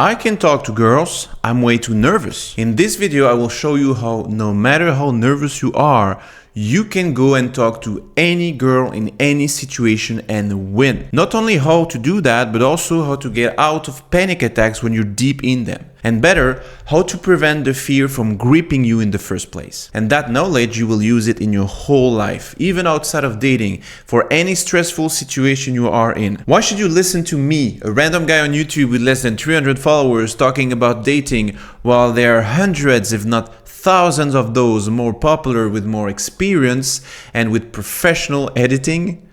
I can talk to girls, I'm way too nervous. In this video, I will show you how no matter how nervous you are, you can go and talk to any girl in any situation and win. Not only how to do that, but also how to get out of panic attacks when you're deep in them. And better, how to prevent the fear from gripping you in the first place. And that knowledge, you will use it in your whole life, even outside of dating, for any stressful situation you are in. Why should you listen to me, a random guy on YouTube with less than 300 followers talking about dating, while there are hundreds, if not thousands of those more popular with more experience and with professional editing?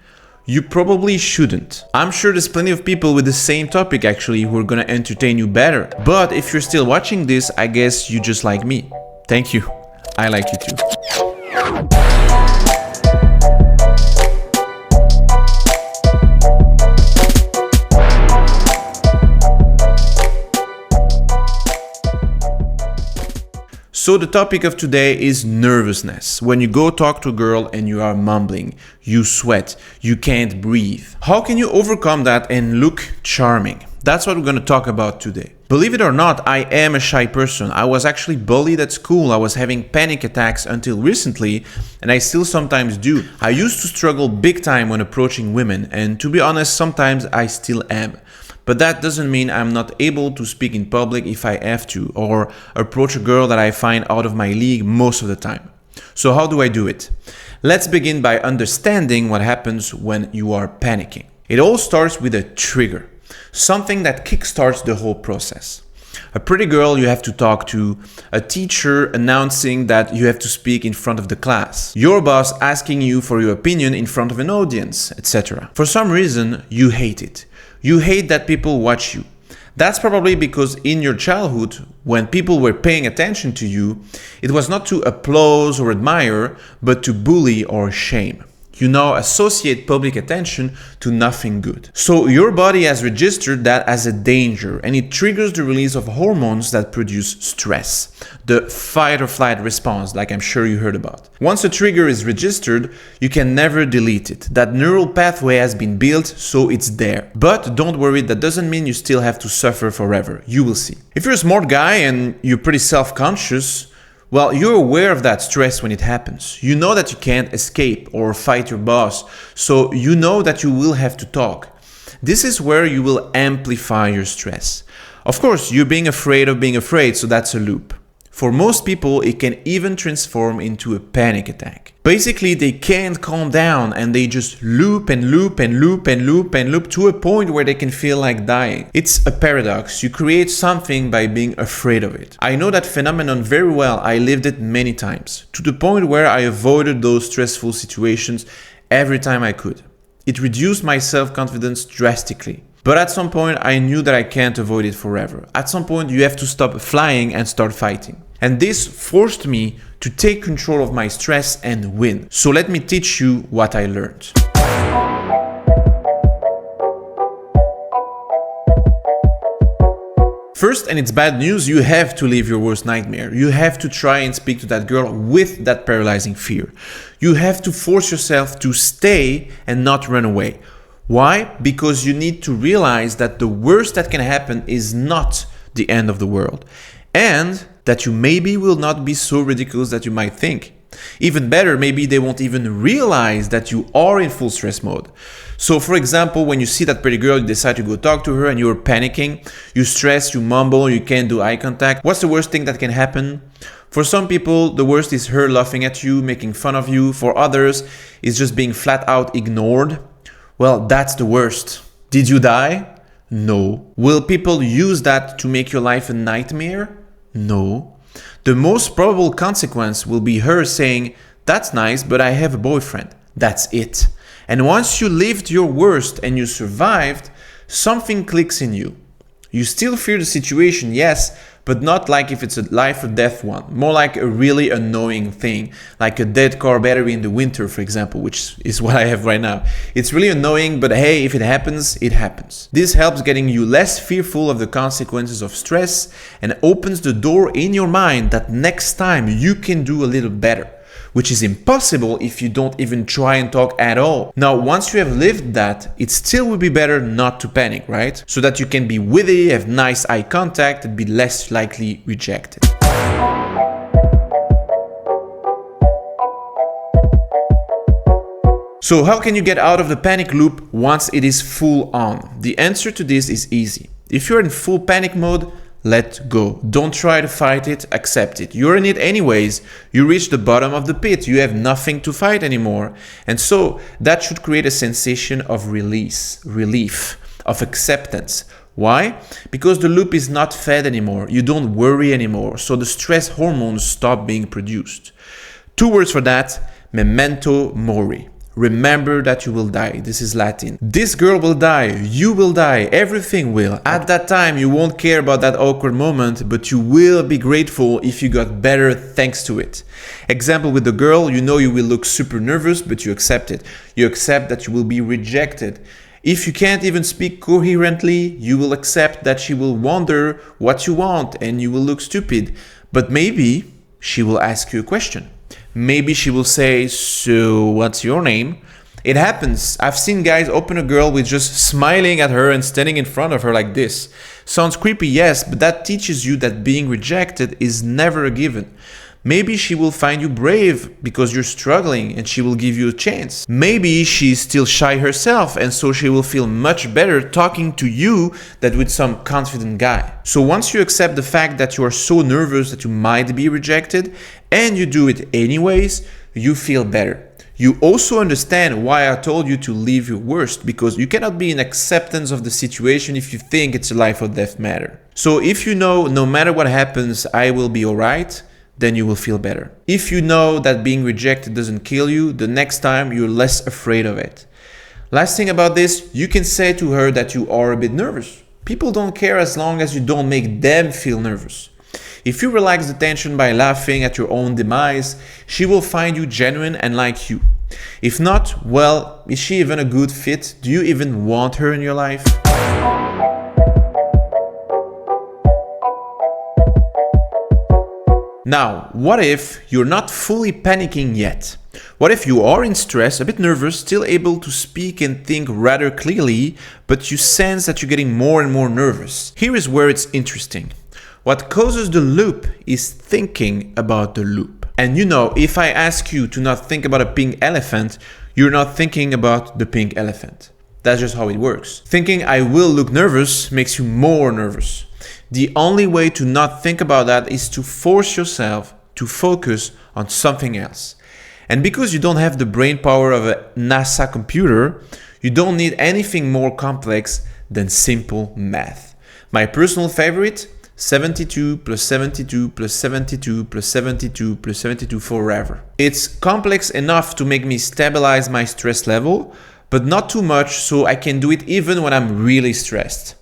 You probably shouldn't. I'm sure there's plenty of people with the same topic actually who are gonna entertain you better. But if you're still watching this, I guess you just like me. Thank you. I like you too. So the topic of today is nervousness. When you go talk to a girl and you are mumbling, you sweat, you can't breathe. How can you overcome that and look charming? That's what we're going to talk about today. Believe it or not, I am a shy person. I was actually bullied at school. I was having panic attacks until recently, and I still sometimes do. I used to struggle big time when approaching women, and to be honest, sometimes I still am. But that doesn't mean I'm not able to speak in public if I have to, or approach a girl that I find out of my league most of the time. So how do I do it? Let's begin by understanding what happens when you are panicking. It all starts with a trigger, something that kickstarts the whole process. A pretty girl you have to talk to, a teacher announcing that you have to speak in front of the class, your boss asking you for your opinion in front of an audience, etc. For some reason, you hate it. You hate that people watch you. That's probably because in your childhood, when people were paying attention to you, it was not to applaud or admire, but to bully or shame. You now associate public attention to nothing good. So your body has registered that as a danger, and it triggers the release of hormones that produce stress, the fight or flight response, like I'm sure you heard about. Once a trigger is registered, you can never delete it. That neural pathway has been built, so it's there. But don't worry, that doesn't mean you still have to suffer forever. You will see. If you're a smart guy and you're pretty self-conscious, well, you're aware of that stress when it happens. You know that you can't escape or fight your boss, so you know that you will have to talk. This is where you will amplify your stress. Of course, you're being afraid, so that's a loop. For most people, it can even transform into a panic attack. Basically, they can't calm down and they just loop and loop and loop and loop and loop to a point where they can feel like dying. It's a paradox. You create something by being afraid of it. I know that phenomenon very well. I lived it many times, to the point where I avoided those stressful situations every time I could. It reduced my self-confidence drastically. But at some point, I knew that I can't avoid it forever. At some point, you have to stop flying and start fighting. And this forced me to take control of my stress and win. So let me teach you what I learned. First, and it's bad news, you have to live your worst nightmare. You have to try and speak to that girl with that paralyzing fear. You have to force yourself to stay and not run away. Why? Because you need to realize that the worst that can happen is not the end of the world. And that you maybe will not be so ridiculous that you might think. Even better, maybe they won't even realize that you are in full stress mode. So for example, when you see that pretty girl, you decide to go talk to her and you're panicking, you stress, you mumble, you can't do eye contact. What's the worst thing that can happen? For some people, the worst is her laughing at you, making fun of you. For others, it's just being flat out ignored. Well, that's the worst. Did you die? No. Will people use that to make your life a nightmare? No. The most probable consequence will be her saying, "That's nice, but I have a boyfriend." That's it. And once you lived your worst and you survived, something clicks in you. You still fear the situation, yes, but not like if it's a life or death one. More like a really annoying thing, like a dead car battery in the winter, for example, which is what I have right now. It's really annoying, but hey, if it happens, it happens. This helps getting you less fearful of the consequences of stress and opens the door in your mind that next time you can do a little better. which is impossible if you don't even try and talk at all. Now, once you have lived that, it still would be better not to panic, right? So that you can be witty, have nice eye contact, and be less likely rejected. So how can you get out of the panic loop once it is full on? The answer to this is easy. If you're in full panic mode, let go. Don't try to fight it, accept it. You're in it anyways. You reach the bottom of the pit. You have nothing to fight anymore. And so that should create a sensation of release, relief, of acceptance. Why? Because the loop is not fed anymore. You don't worry anymore. So the stress hormones stop being produced. 2 words for that: memento mori. Remember that you will die. This is Latin. This girl will die. You will die. Everything will. At that time, you won't care about that awkward moment, but you will be grateful if you got better thanks to it. Example with the girl, you know you will look super nervous, but you accept it. You accept that you will be rejected. If you can't even speak coherently, you will accept that she will wonder what you want and you will look stupid. But maybe she will ask you a question. Maybe she will say, "So what's your name?" It happens. I've seen guys open a girl with just smiling at her and standing in front of her like this. Sounds creepy, yes, but that teaches you that being rejected is never a given. Maybe she will find you brave because you're struggling and she will give you a chance. Maybe she's still shy herself and so she will feel much better talking to you than with some confident guy. So once you accept the fact that you are so nervous that you might be rejected and you do it anyways, you feel better. You also understand why I told you to leave your worst, because you cannot be in acceptance of the situation if you think it's a life or death matter. So if you know no matter what happens, I will be alright, then you will feel better. If you know that being rejected doesn't kill you, the next time you're less afraid of it. Last thing about this, you can say to her that you are a bit nervous. People don't care as long as you don't make them feel nervous. If you relax the tension by laughing at your own demise, she will find you genuine and like you. If not, well, is she even a good fit? Do you even want her in your life? Now, what if you're not fully panicking yet? What if you are in stress, a bit nervous, still able to speak and think rather clearly, but you sense that you're getting more and more nervous? Here is where it's interesting. What causes the loop is thinking about the loop. And you know, if I ask you to not think about a pink elephant, you're not thinking about the pink elephant. That's just how it works. Thinking I will look nervous makes you more nervous. The only way to not think about that is to force yourself to focus on something else. And because you don't have the brain power of a NASA computer, you don't need anything more complex than simple math. My personal favorite: 72 plus 72 plus 72 plus 72 plus 72 forever. It's complex enough to make me stabilize my stress level, but not too much so I can do it even when I'm really stressed.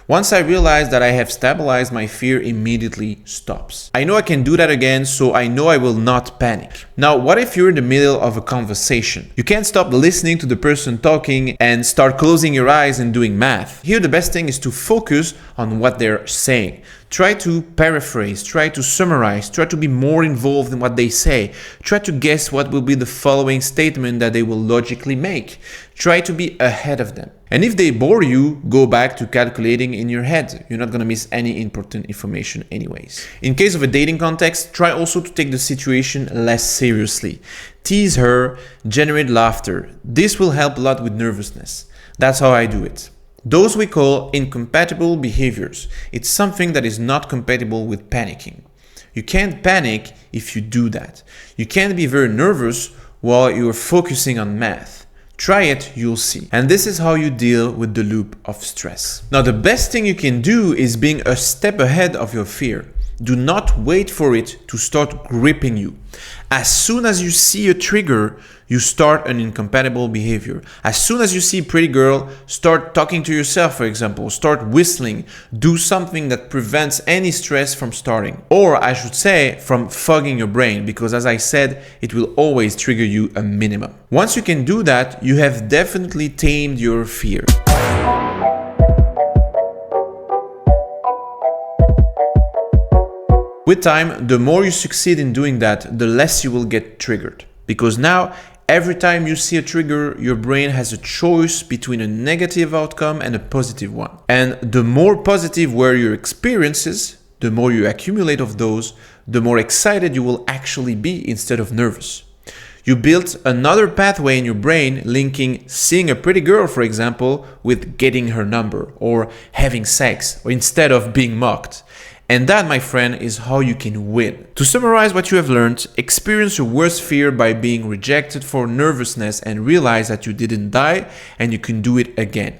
Once I realize that I have stabilized, my fear immediately stops. I know I can do that again, so I know I will not panic. Now, what if you're in the middle of a conversation? You can't stop listening to the person talking and start closing your eyes and doing math. Here, the best thing is to focus on what they're saying. Try to paraphrase, try to summarize, try to be more involved in what they say. Try to guess what will be the following statement that they will logically make. Try to be ahead of them. And if they bore you, go back to calculating in your head. You're not going to miss any important information anyways. In case of a dating context, try also to take the situation less seriously. Tease her, generate laughter. This will help a lot with nervousness. That's how I do it. Those we call incompatible behaviors. It's something that is not compatible with panicking. You can't panic if you do that. You can't be very nervous while you're focusing on math. Try it, you'll see. And this is how you deal with the loop of stress. Now, the best thing you can do is being a step ahead of your fear. Do not wait for it to start gripping you. As soon as you see a trigger, you start an incompatible behavior. As soon as you see a pretty girl, start talking to yourself, for example. Start whistling. Do something that prevents any stress from starting. Or I should say, from fogging your brain, because as I said, it will always trigger you a minimum. Once you can do that, you have definitely tamed your fear. With time, the more you succeed in doing that, the less you will get triggered. Because now, every time you see a trigger, your brain has a choice between a negative outcome and a positive one. And the more positive were your experiences, the more you accumulate of those, the more excited you will actually be instead of nervous. You built another pathway in your brain linking seeing a pretty girl, for example, with getting her number or having sex, or instead of being mocked. And that, my friend, is how you can win. To summarize what you have learned, experience your worst fear by being rejected for nervousness and realize that you didn't die and you can do it again.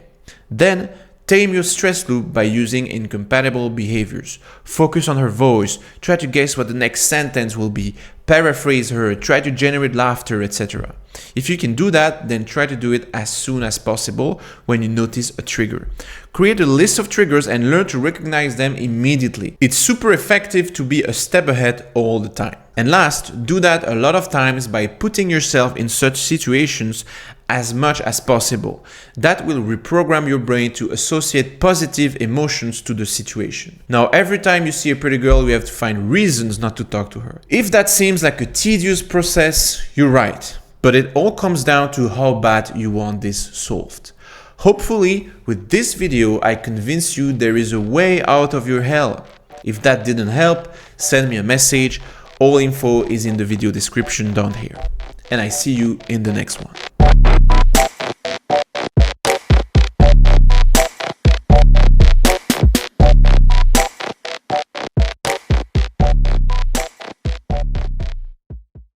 Then, tame your stress loop by using incompatible behaviors. Focus on her voice, try to guess what the next sentence will be, paraphrase her, try to generate laughter, etc. If you can do that, then try to do it as soon as possible when you notice a trigger. Create a list of triggers and learn to recognize them immediately. It's super effective to be a step ahead all the time. And last, do that a lot of times by putting yourself in such situations as much as possible. That will reprogram your brain to associate positive emotions to the situation. Now, every time you see a pretty girl, we have to find reasons not to talk to her. If that seems like a tedious process, you're right. But it all comes down to how bad you want this solved. Hopefully, with this video, I convince you there is a way out of your hell. If that didn't help, send me a message. All info is in the video description down here. And I see you in the next one.